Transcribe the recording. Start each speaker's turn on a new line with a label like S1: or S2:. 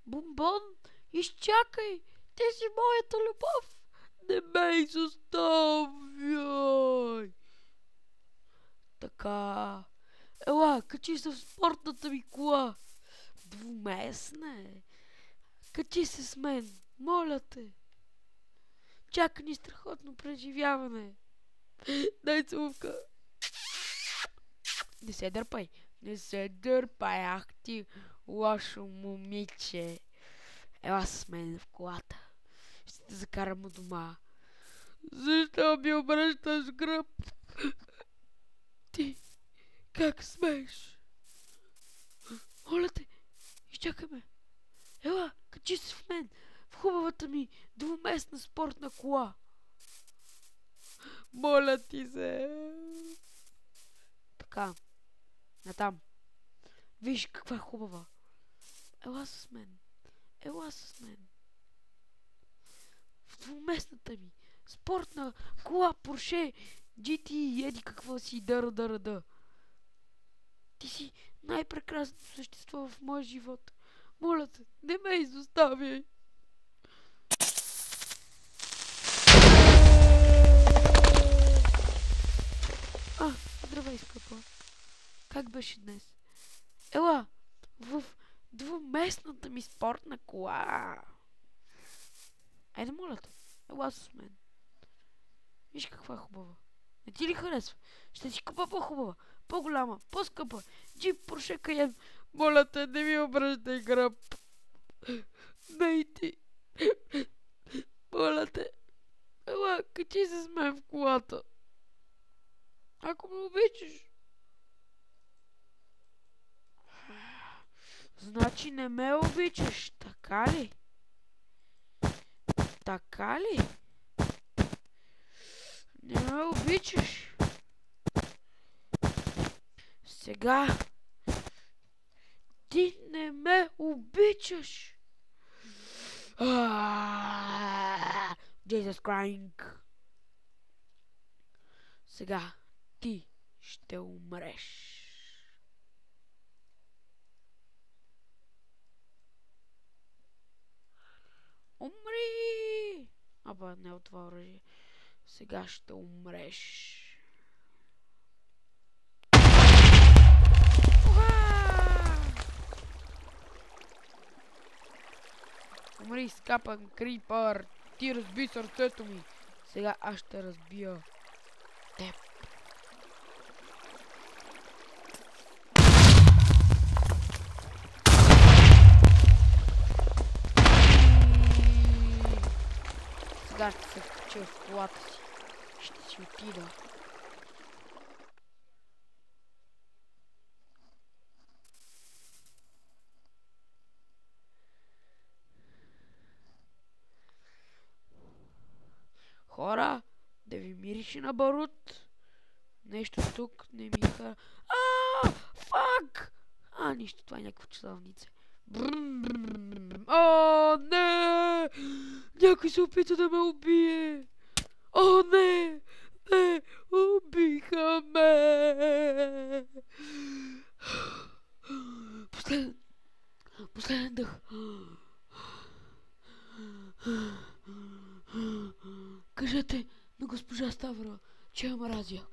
S1: Бомбон, изчакай! Ти си моята любов! Не ме изоставяй! Така... Ела, качи се в спортната ми кола! Двуместна е! Качи се с мен! Моля те! Чака ни страхотно преживяване! Дай целувка! Не се дърпай! Не се дърпай, ах ти лошо момиче! Ела с мен в колата! Ще те закарам у дома! Защо ми обръщаш гръб? Ти, как смееш? Моля те, изчакай ме! Ела, качи се в мен! В хубавата ми двуместна спортна кола! Моля ти се! Така, натам. Виж каква е хубава. Ела с мен. Ела с мен. В двуместната ми спортна кола Порше GT и еди какво си дъра. Ти си най-прекрасното същество в моя живот. Моля те, не ме изоставяй. Здравей, скъпа. Как беше днес? Ела, в двуместната ми спортна кола. Айде, моля те, ела с мен. Виж каква е хубава. Не ти ли харесва? Ще си купа по-хубава, по-голяма, по-скъпа. Джип, Порше, Кайен. Моля те, не ми обръщай гръб. Не и ти. Моля те. Ела, качи се с мен в колата. Ако ме обичаш. Значи не ме обичаш, така ли? Така ли? Не ме обичаш. Сега ти не ме обичаш. Jesus Crying. Сега ти ще умреш. Умри! Аба, не от това оръжие. Сега ще умреш. Умри, скапан крипър! Ти разби сърцето ми! Сега аз ще разбия теб. Сега ще се вкача в колата си. Ще си отида. Хора, да ви мирише на барут. Нещо тук не ми ха... Фак! Нищо, това е някаква часовница. Не! Някой се опита да ме убие! О, не! Не! Убиха ме! Последен дъх. Кажете на госпожа Ставра, че я мразя.